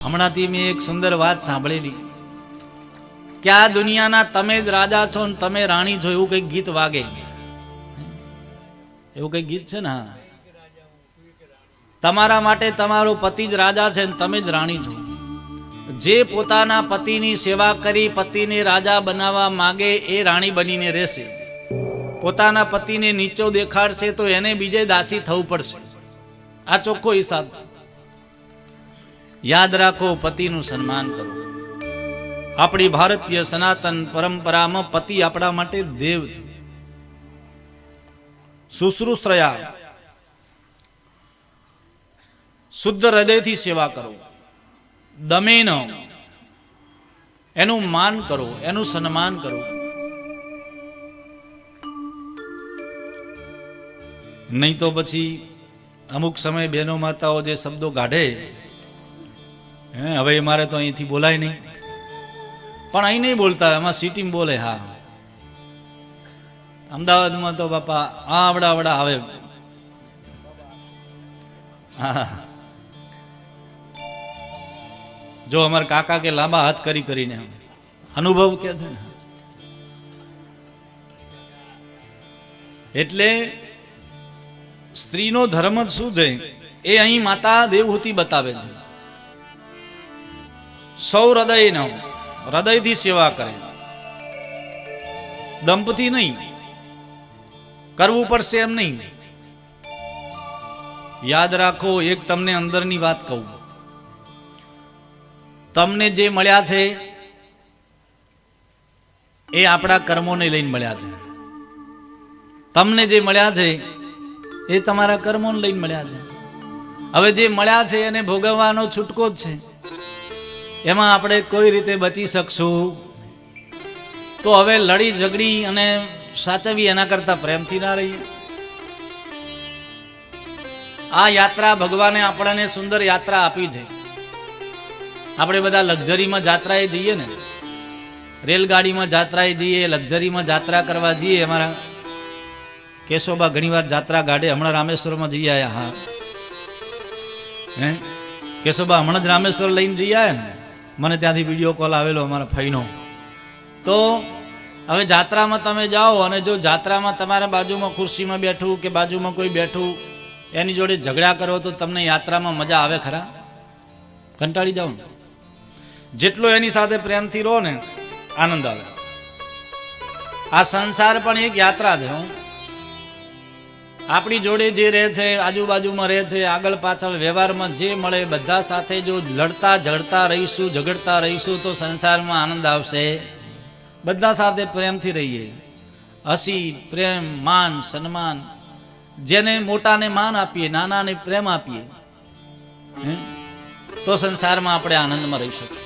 હમણાંથી મેં એક સુંદર વાત સાંભળેલી કે આ દુનિયાના તમે જ રાજા છો ને તમે રાણી છો, એવું કઈક ગીત વાગે. એવું કઈક ગીત છે ને. હા, તમારા માટે તમારો પતિ જ રાજા છે ને તમે જ રાણી છો. જે પોતાના પતિની સેવા કરી પતિને રાજા બનાવવા માંગે એ રાણી બનીને રહેશે. પોતાના પતિને નીચો દેખાડશે તો એને બીજે દાસી થવું પડશે. આ ચોખ્ખો હિસાબ છે. યાદ રાખો, પતિનું સન્માન કરો. આપણી ભારતીય સનાતન પરંપરામાં પતિ આપણા માટે દેવ છે. શુશ્રૂષયા, શુદ્ધ હૃદયથી સેવા કરો. દમે ન, એનું માન કરો, એનું સન્માન કરો. નહીં તો પછી અમુક સમય બહેનો માતાઓ જે શબ્દો કાઢે, હવે મારે તો અહીંથી બોલાય નહીં, પણ અહીં નહીં બોલતા, એમાં સિટીમાં બોલે. હા, અમદાવાદમાં તો બાપા આવડા આવે. હા, જો અમારા કાકા કે લાંબા હાથ કરીને અનુભવ કે છે ને. એટલે સ્ત્રીનો ધર્મ જ શું છે એ અહીં માતા દેવહૂતિ બતાવે છે. સૌ હૃદયથી સેવા કરે, દંપતી નહીં. કરવું પડશે એમ નહીં. યાદ રાખો, એક તમને અંદરની વાત કહું. તમને જે મળ્યા છે એ આપણા કર્મોને લઈને મળ્યા છે. તમને જે મળ્યા છે એ તમારા કર્મોને લઈને મળ્યા છે. હવે જે મળ્યા છે એને ભોગવવાનો છૂટકો જ છે. એમાં આપણે કોઈ રીતે બચી શકશું? તો હવે લડી ઝઘડી અને સાચવી એના કરતા પ્રેમથી ના રહીએ. આ યાત્રા ભગવાને આપણને સુંદર યાત્રા આપી છે. આપણે બધા લક્ઝરીમાં જાત્રાએ જઈએ ને, રેલગાડીમાં જાત્રાએ જઈએ, લક્ઝરીમાં જાત્રા કરવા જઈએ. અમારા કેશોબા ઘણીવાર જાત્રા ગાડે. હમણાં રામેશ્વરમાં જઈ આવ્યા. હા, કેશોબા હમણાં જ રામેશ્વર લઈને જઈ આવ્યા ને. મને ત્યાંથી વિડીયો કોલ આવેલો અમારા ભાઈનો. તો હવે જાત્રામાં તમે જાઓ અને જો જાત્રામાં તમારા બાજુમાં ખુરશીમાં બેઠું કે બાજુમાં કોઈ બેઠું એની જોડે ઝઘડા કરો તો તમને યાત્રામાં મજા આવે ખરા? કંટાળી જાઓ ને. જેટલો એની સાથે પ્રેમથી રહો ને આનંદ આવે. આ સંસાર પણ એક યાત્રા છે. આપણી જોડે જે રહે છે, આજુબાજુમાં રહે છે, આગળ પાછળ વ્યવહારમાં જે મળે બધા સાથે જો લડતા ઝઘડતા રહીશું, ઝઘડતા રહીશું તો સંસારમાં આનંદ આવશે. બધા સાથે પ્રેમથી રહીએ, હસી, પ્રેમ, માન, સન્માન. જેને મોટાને માન આપીએ, નાનાને પ્રેમ આપીએ, તો સંસારમાં આપણે આનંદમાં રહી શકીએ.